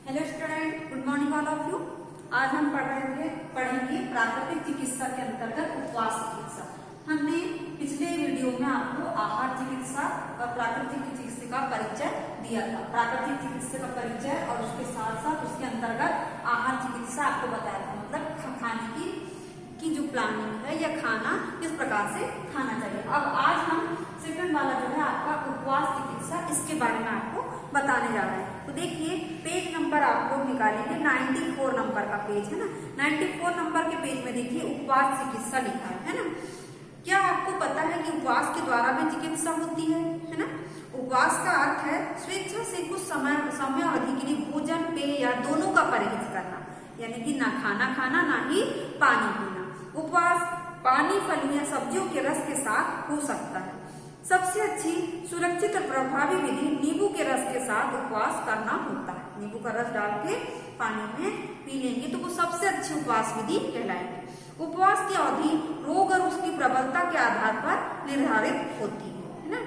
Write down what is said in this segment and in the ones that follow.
Hello student, good morning all of you. आज हम पढ़ेंगे प्राकृतिक चिकित्सा के अंतर्गत उपवास चिकित्सा। हमने पिछले वीडियो में आपको आहार चिकित्सा और प्राकृतिक चिकित्सा का परिचय दिया था। प्राकृतिक चिकित्सा का परिचय और उसके साथ साथ उसके अंतर्गत आहार चिकित्सा आपको बताया था, मतलब खाने की जो प्लानिंग है या खाना किस प्रकार से खाना चाहिए। अब आज हम सेकंड वाला जो है आपका उपवास चिकित्सा, इसके बारे में आपको बताने जा रहे हैं। तो देखिए पेज नंबर आप लोग निकालेंगे, 94 नंबर का पेज है ना। 94 नंबर के पेज में देखिए उपवास चिकित्सा लिखा है ना। क्या आपको पता है कि उपवास के द्वारा भी चिकित्सा होती है ना। उपवास का अर्थ है स्वेच्छा से कुछ समय अवधि के लिए भोजन पेय या दोनों का परहेज करना, यानी कि ना खाना खाना ना ही पानी पीना। उपवास पानी, फल या सब्जियों के रस के साथ हो सकता है। सबसे अच्छी सुरक्षित और प्रभावी विधि नींबू के रस के साथ उपवास करना होता है। नींबू का रस डाल के पानी में पी लेंगे तो वो सबसे अच्छी उपवास विधि कहलाएगी। उपवास की अवधि रोग और उसकी प्रबलता के आधार पर निर्धारित होती है ना।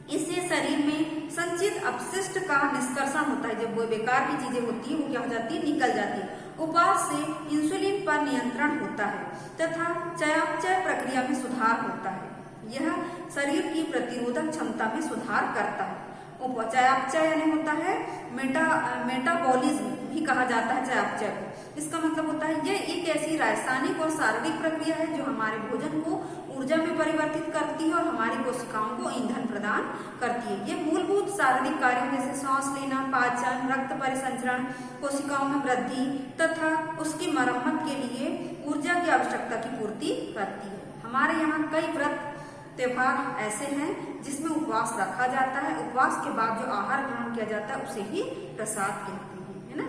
इससे शरीर में संचित अपशिष्ट का निष्कर्षण होता है। जब वो बेकार की चीजें होती है वो क्या हो जाती है, निकल जाती है। उपवास से इंसुलिन पर नियंत्रण होता है तथा चयापचय प्रक्रिया में सुधार होता है। यह शरीर की प्रतिरोधक क्षमता में सुधार करता है। चयापचय यानी होता है मेटाबॉलिज्म भी कहा जाता है चयापचय को। इसका मतलब होता है यह एक ऐसी रासायनिक और शारीरिक प्रक्रिया है जो हमारे भोजन को ऊर्जा में परिवर्तित करती है और हमारी कोशिकाओं को ईंधन प्रदान करती है। ये मूलभूत शारीरिक कार्यों जैसे सांस लेना, पाचन, रक्त परिसंचरण, कोशिकाओं में वृद्धि तथा उसकी मरम्मत के लिए ऊर्जा की आवश्यकता की पूर्ति करती है। हमारे यहाँ कई व्रत त्योहार ऐसे हैं जिसमें उपवास रखा जाता है। उपवास के बाद जो आहार ग्रहण किया जाता है उसे ही प्रसाद कहते हैं, है ना।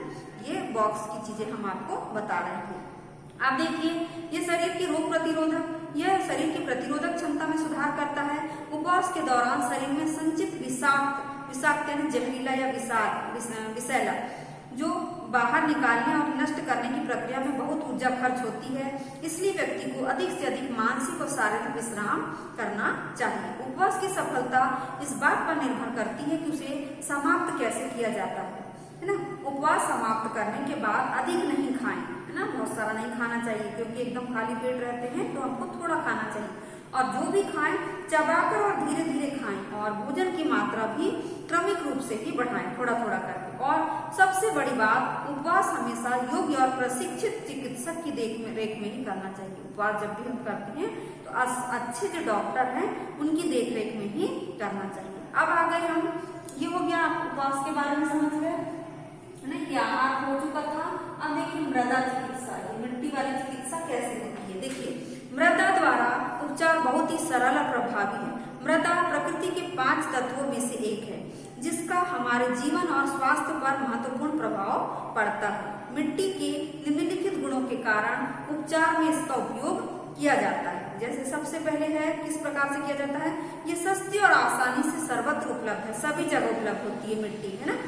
ये बॉक्स की चीजें हम आपको बता रहे हैं। आप देखिए ये शरीर की रोग प्रतिरोधक, यह शरीर की प्रतिरोधक क्षमता में सुधार करता है। उपवास के दौरान शरीर में संचित विषाक्त यानी जहरीला या विषैला जो बाहर निकालने और नष्ट करने की प्रक्रिया में बहुत ऊर्जा खर्च होती है। इसलिए व्यक्ति को अधिक से अधिक मानसिक और शारीरिक विश्राम करना चाहिए। उपवास की सफलता इस बात पर निर्भर करती है कि उसे समाप्त कैसे किया जाता है ना। उपवास समाप्त करने के बाद अधिक नहीं खाएं, है ना। बहुत सारा नहीं खाना चाहिए क्योंकि एकदम खाली पेट रहते हैं तो हमको थोड़ा खाना चाहिए। और जो भी खाएं चबाकर और धीरे धीरे खाएं और भोजन की मात्रा भी क्रमिक रूप से ही बढ़ाएं, थोड़ा थोड़ा करके। और सबसे बड़ी बात, उपवास हमेशा योग्य और प्रशिक्षित चिकित्सक की देख रेख में ही करना चाहिए। उपवास जब भी हम करते हैं तो अच्छे जो डॉक्टर हैं उनकी देख रेख में ही करना चाहिए। अब आ गए हम, ये हो गया आप उपवास के बारे में समझ गए नहीं, आहार हो चुका था। अब देखिए मृदा चिकित्सा, मिट्टी वाली चिकित्सा कैसे होती है। देखिए मृदा द्वारा उपचार बहुत ही सरल और प्रभावी है। मृदा प्रकृति के 5 तत्वों में से एक है जिसका हमारे जीवन और स्वास्थ्य पर महत्वपूर्ण प्रभाव पड़ता है। मिट्टी के निम्नलिखित गुणों के कारण उपचार में इसका उपयोग किया जाता है। जैसे सबसे पहले है, किस प्रकार से किया जाता है, ये सस्ती और आसानी से सर्वत्र उपलब्ध है, सभी जगह उपलब्ध होती है मिट्टी, है ना।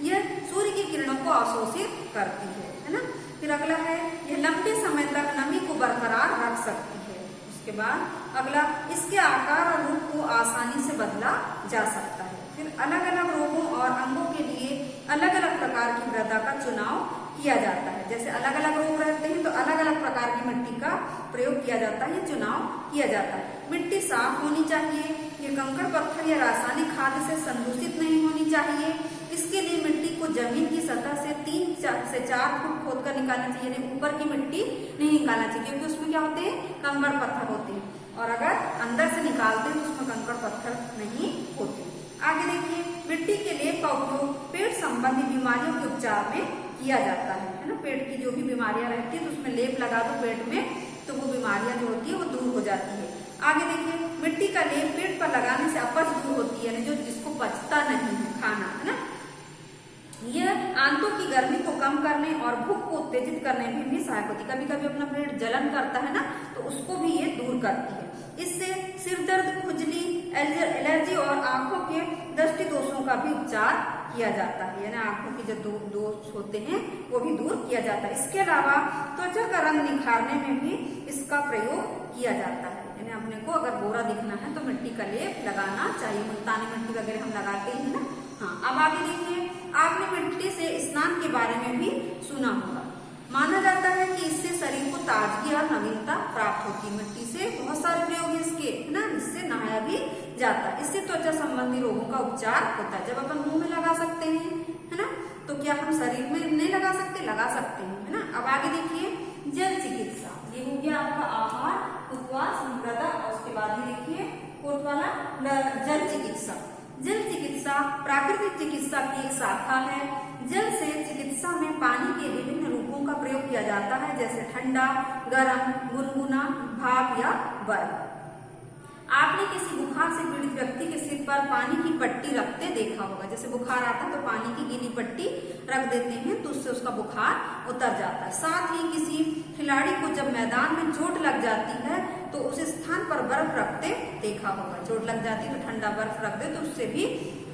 यह सूर्य की किरणों को अवशोषित करती है ना। फिर अगला है, यह लंबे समय तक नमी को बरकरार रख सकती है। उसके बाद अगला, इसके आकार और रूप को आसानी से बदला जा सकता है। फिर अलग अलग रोगों और अंगों के लिए अलग अलग प्रकार की मृदा का चुनाव किया जाता है। जैसे अलग अलग रोग रहते हैं तो अलग अलग प्रकार की मिट्टी का प्रयोग किया जाता है, चुनाव किया जाता है। मिट्टी साफ होनी चाहिए, ये कंकड़ पत्थर या रासायनिक खाद से संदूषित नहीं होनी चाहिए। इसके लिए मिट्टी को जमीन की सतह से 3 से 4 फुट खोद कर निकालना चाहिए, यानी ऊपर की मिट्टी नहीं निकालना चाहिए क्योंकि उसमें क्या होते हैं, कंकड़ पत्थर होते हैं। और अगर अंदर से निकालते हैं तो उसमें कंकड़ पत्थर नहीं होते। आगे देखिए, मिट्टी के लेप का उपयोग पेट संबंधी बीमारियों के उपचार में किया जाता है ना। पेट की जो भी बीमारियां रहती है तो उसमें लेप लगा दो पेट में तो वो बीमारियां जो होती है वो दूर हो जाती है। आगे देखिए, मिट्टी का लेप पेट पर लगाने से अपच दूर होती है, जो जिसको पचता नहीं है खाना, है ना। यह आंतों की गर्मी को कम करने और भूख को उत्तेजित करने में भी सहायक होती है। कभी कभी अपना पेट जलन करता है ना तो उसको भी ये दूर करती है। इससे सिर दर्द, खुजली, एलर्जी और आंखों के दृष्टि दोषों का भी उपचार किया जाता है, यानी आंखों के जो दोष होते हैं वो भी दूर किया जाता है। इसके अलावा त्वचा का रंग निखारने में भी इसका प्रयोग किया जाता है, यानी अपने को अगर गोरा दिखना है तो मिट्टी का लेप लगाना चाहिए। मुल्तानी मिट्टी वगैरह हम लगाते हैं ना। हाँ, अब आगे देखिए, आपने मिट्टी से स्नान के बारे में भी सुना होगा। माना जाता है कि इससे शरीर को ताजगी और नवीनता प्राप्त होती है। मिट्टी से बहुत सारे प्रयोग है इसके, है ना। इससे नहाया भी जाता है। इससे त्वचा संबंधी रोगों का उपचार होता है। जब अपन मुंह में लगा सकते हैं, है ना, तो क्या हम शरीर में नहीं लगा सकते? लगा सकते हैं, है ना। अब आगे देखिए जल चिकित्सा। ये हो गया आपका आहार, उपवास, मृदा, और उसके बाद ही देखिए कोट वाला जल चिकित्सा। जल चिकित्सा प्राकृतिक चिकित्सा की एक शाखा है। जल से चिकित्सा में पानी के विभिन्न रूपों का प्रयोग किया जाता है, जैसे ठंडा, गर्म, गुनगुना, भाप या बर्फ। आपने किसी बुखार से पीड़ित व्यक्ति के सिर पर पानी की पट्टी रखते देखा होगा। जैसे बुखार आता है तो पानी की गीली पट्टी रख देते हैं, तो उससे उसका बुखार उतर जाता है। साथ ही किसी खिलाड़ी को जब मैदान में चोट लग जाती है तो उस स्थान पर बर्फ रखते देखा होगा। चोट लग जाती है तो ठंडा बर्फ रख दे, तो उससे भी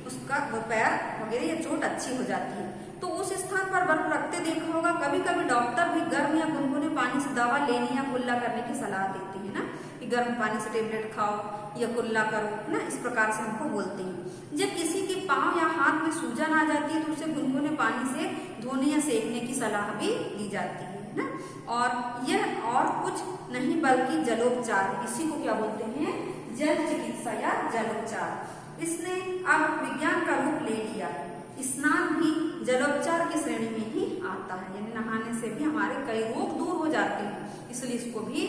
उसका पैर वगैरह या चोट अच्छी हो जाती है। तो उस स्थान पर बर्फ रखते देखा होगा। कभी कभी डॉक्टर भी गर्म या गुनगुने पानी से दवा लेने या कुल्ला करने की सलाह देते हैं, ना, कि गर्म पानी से टेबलेट खाओ या कुल्ला करो, ना, इस प्रकार से हमको बोलते हैं। जब किसी के पांव या हाथ में सूजन आ जाती है तो उसे गुनगुने पानी से धोने या सेकने की सलाह भी दी जाती है, ना। और यह और कुछ नहीं बल्कि जलोपचार है। इसी को क्या बोलते हैं? जल चिकित्सा या जलोपचार। इसने अब विज्ञान का रूप ले लिया है। स्नान भी जलोपचार की श्रेणी में ही आता है, यानी नहाने से भी हमारे कई रोग दूर हो जाते हैं, इसलिए इसको भी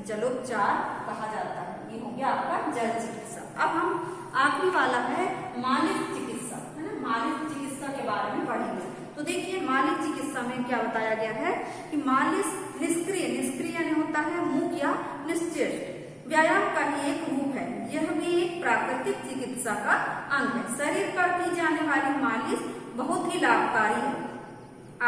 जलोपचार कहा जाता है। ये हो गया आपका जल चिकित्सा। अब हम आखिरी वाला है मालिश चिकित्सा, है ना। मालिश चिकित्सा के बारे में पढ़ेंगे। तो देखिए मालिश चिकित्सा में क्या बताया गया है कि मालिश निष्क्रिय यानी होता है मुख या निश्चेष्ट व्यायाम का ही एक रूप है। यह भी एक प्राकृतिक चिकित्सा का अंग है। शरीर पर की जाने वाली मालिश बहुत ही लाभकारी है।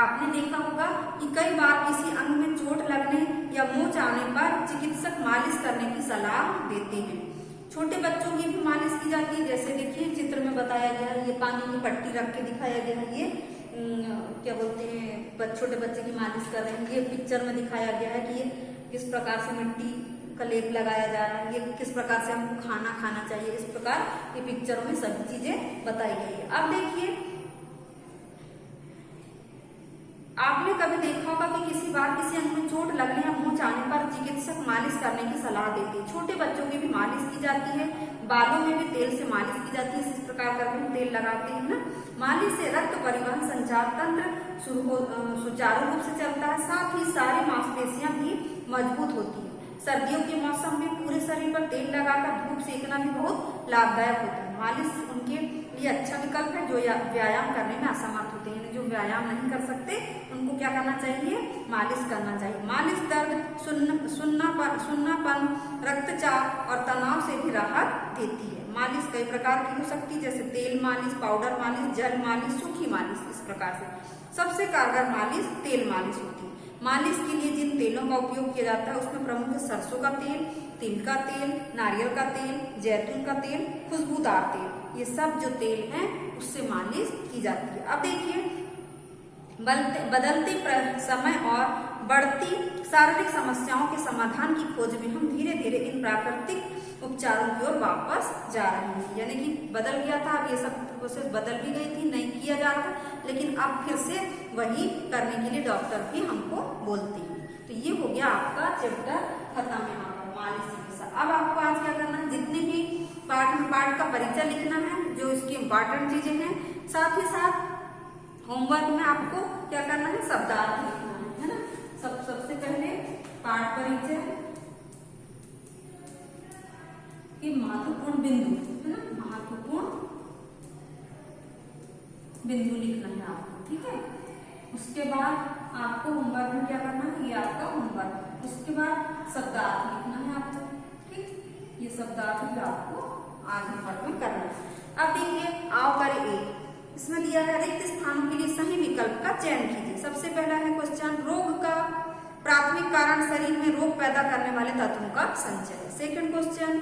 आपने देखा होगा कि कई बार किसी अंग में चोट लगने या मोच आने पर चिकित्सक मालिश करने की सलाह देते हैं। छोटे बच्चों की भी मालिश की जाती है। जैसे देखिए चित्र में बताया गया है, ये पानी की पट्टी रख के दिखाया गया है। ये क्या बोलते हैं, छोटे बच्चे की मालिश कर रहे हैं। ये पिक्चर में दिखाया गया है कि ये किस प्रकार से मिट्टी का लेप लगाया जा रहा है, ये किस प्रकार से हमको खाना खाना चाहिए। इस प्रकार ये पिक्चरों में सभी चीजें बताई गई है। अब देखिए आपने कभी देखा होगा कि किसी अंग में चोट लगने या मोच आने पर चिकित्सक मालिश करने की सलाह देते हैं। छोटे बच्चों की भी मालिश की जाती है। बालों में भी तेल से मालिश की जाती है। इस प्रकार करके हम तेल लगाते हैं, ना। मालिश से रक्त परिवहन संचार तंत्र सुचारू रूप से चलता है। साथ ही सारी मांसपेशियां भी मजबूत होती है। सर्दियों के मौसम में पूरे शरीर पर तेल लगाकर धूप सेकना भी बहुत लाभदायक होता है। मालिश उनके लिए अच्छा विकल्प है जो व्यायाम करने में असमर्थ होते हैं, यानी जो व्यायाम नहीं कर सकते उनको क्या करना चाहिए? मालिश करना चाहिए। मालिश दर्द, सुन्नापन, रक्तचाप और तनाव से भी राहत देती है। मालिश कई प्रकार की हो सकती है, जैसे तेल मालिश, पाउडर मालिश, जल मालिश, सूखी मालिश। इस प्रकार से सबसे कारगर मालिश तेल मालिश होती है। मालिश के लिए जिन तेलों का उपयोग किया जाता है उसमें प्रमुख है सरसों का तेल, तिल का तेल, नारियल का तेल, जैतून का तेल, खुशबूदार तेल। ये सब जो तेल हैं उससे मालिश की जाती है। अब देखिए बदलते समय और बढ़ती शारीरिक समस्याओं के समाधान की खोज में हम धीरे धीरे इन प्राकृतिक उपचारों की ओर वापस जा रहे हैं। यानी कि बदल गया था, अब ये सब प्रोसेस बदल भी गई थी, नहीं किया जा रहा था, लेकिन अब फिर से वही करने के लिए डॉक्टर भी हमको बोलते हैं। तो ये हो गया आपका चैप्टर खत्म है आपका मालिश चिकित्सा। अब आपको आज क्या करना है, जितने भी पार्ट का परिचय लिखना है, जो इसकी इम्पोर्टेंट चीजें हैं, साथ ही साथ होमवर्क में आपको क्या करना है, शब्दार्थ लिखना है ना। सबसे पहले पाठ परिचय के महत्वपूर्ण बिंदु, है ना, महत्वपूर्ण बिंदु लिखना है आपको, ठीक है। उसके बाद आपको होमवर्क में क्या करना है, ये आपका होमवर्क। उसके बाद शब्दार्थ लिखना है आपको, ठीक। ये शब्दार्थ भी आपको आज होमवर्क में करना है। अब देखिए आओ करें एक, इसमें दिया है रिक्त स्थानों के लिए सही विकल्प का चयन कीजिए। सबसे पहला है क्वेश्चन, रोग का प्राथमिक कारण शरीर में रोग पैदा करने वाले तत्वों का संचय। सेकंड क्वेश्चन,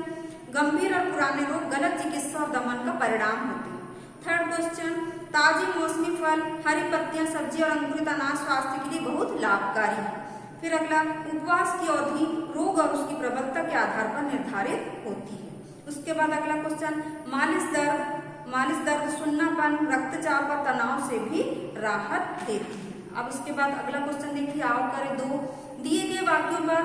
गंभीर और पुराने रोग गलत चिकित्सा और दमन का परिणाम होते हैं। थर्ड क्वेश्चन, ताजे मौसमी फल, हरी पत्तियां, सब्जी और अंकुरित अनाज स्वास्थ्य के लिए बहुत लाभकारी है। फिर अगला, उपवास की अवधि रोग और उसकी प्रबलता के आधार पर निर्धारित होती है। उसके बाद अगला क्वेश्चन, मालिश दर्द, सुन्नापन, रक्तचाप और तनाव से भी राहत देती है। अब इसके बाद अगला क्वेश्चन देखिए, आओ करें 2। दिए गए वाक्यों पर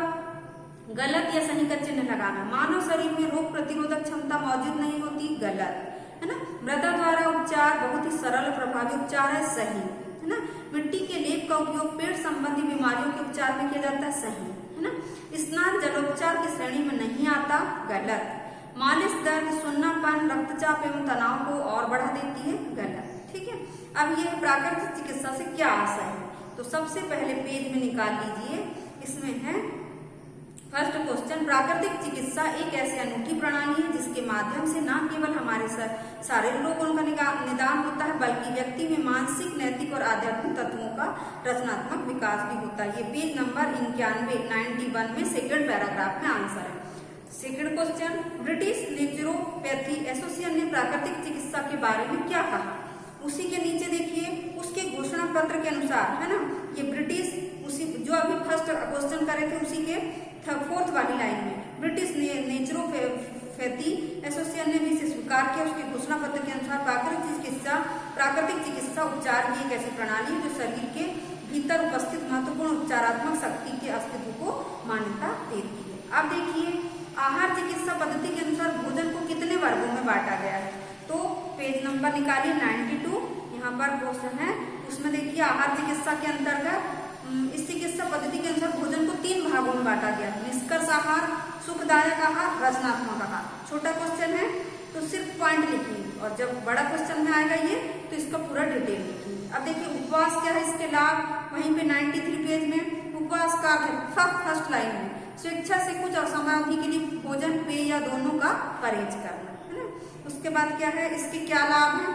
गलत या सही का चिन्ह लगाना। मानव शरीर में रोग प्रतिरोधक क्षमता मौजूद नहीं होती, गलत है ना। मृदा द्वारा उपचार बहुत ही सरल और प्रभावी उपचार है, सही है ना। मिट्टी के लेप का उपयोग पेट संबंधी बीमारियों के उपचार में किया जाता है, सही है ना। स्नान जलोपचार की श्रेणी में नहीं आता, गलत। मालिश दर्द, सुन्नापन, रक्तचाप एवं तनाव को और बढ़ा देती है, गलत। ठीक है, अब ये प्राकृतिक चिकित्सा से क्या आशय है, तो सबसे पहले पेज में निकाल लीजिए। इसमें है फर्स्ट क्वेश्चन, प्राकृतिक चिकित्सा एक ऐसी अनूठी प्रणाली है जिसके माध्यम से न केवल हमारे शारीरिक रोगों का निदान होता है बल्कि व्यक्ति में मानसिक, नैतिक और आध्यात्मिक तत्वों का रचनात्मक विकास भी होता है। ये पेज नंबर 91 में सेकंड पैराग्राफ में आंसर है। Second question, British naturopathy association ने प्राकृतिक चिकित्सा के बारे में क्या कहा। उसी के नीचे देखिए, उसके घोषणा पत्र के अनुसार, है ना, ये ब्रिटिश, उसी जो अभी फर्स्ट क्वेश्चन करे थे उसी के फोर्थ वाली लाइन में, ब्रिटिश नेचुरोपैथी एसोसिएशन ने भी इसे स्वीकार किया। उसके घोषणा पत्र के अनुसार प्राकृतिक चिकित्सा उपचार की एक ऐसी प्रणाली जो शरीर के भीतर उपस्थित महत्वपूर्ण उपचारात्मक शक्ति के अस्तित्व को मान्यता देती है। अब देखिए, आहार चिकित्सा पद्धति के अनुसार भोजन को कितने वर्गों में बांटा गया है, तो पेज नंबर निकालिए 92, यहाँ पर क्वेश्चन है। उसमें देखिए, आहार चिकित्सा के अंतर्गत इस चिकित्सा पद्धति के अनुसार भोजन को 3 भागों में बांटा गया, निष्कर्ष आहार, सुखदायक आहार, रचनात्मक आहार। छोटा क्वेश्चन है तो सिर्फ पॉइंट लिखिए, और जब बड़ा क्वेश्चन में आएगा ये तो इसका पूरा डिटेल लिखिए। अब देखिए, उपवास क्या है, इसके लाभ वहीं पे 93 पेज में। उपवास का फर्स्ट लाइन में, स्वेच्छा से कुछ असमयावधि के लिए भोजन, पेय या दोनों का परहेज करना, है ना। उसके बाद क्या है, इसके क्या लाभ है,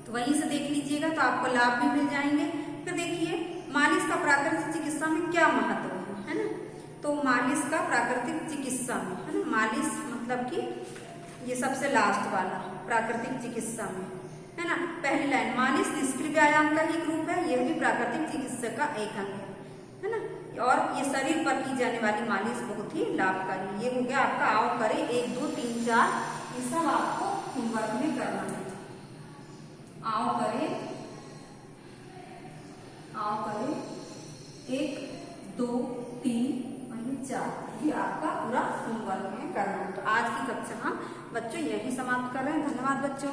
तो वहीं से देख लीजिएगा तो आपको लाभ भी मिल जाएंगे। फिर देखिए, मालिश का प्राकृतिक चिकित्सा में क्या महत्व है ना, तो मालिश का प्राकृतिक चिकित्सा में, है ना, मालिश मतलब कि ये सबसे लास्ट वाला प्राकृतिक चिकित्सा में, है ना। पहली लाइन, मालिश निष्क्रिय व्यायाम का ही रूप है, यह भी प्राकृतिक चिकित्सा का एक अंग है ना। और ये शरीर पर की जाने वाली मालिश बहुत ही लाभकारी। ये हो गया आपका आओ करे 1 2 3 4, ये सब आपको होमवर्क में करना है। आओ करे 1 2 3 4, ये आपका पूरा होमवर्क में करना है। तो आज की कक्षा हम बच्चों यही समाप्त कर रहे हैं। धन्यवाद बच्चों।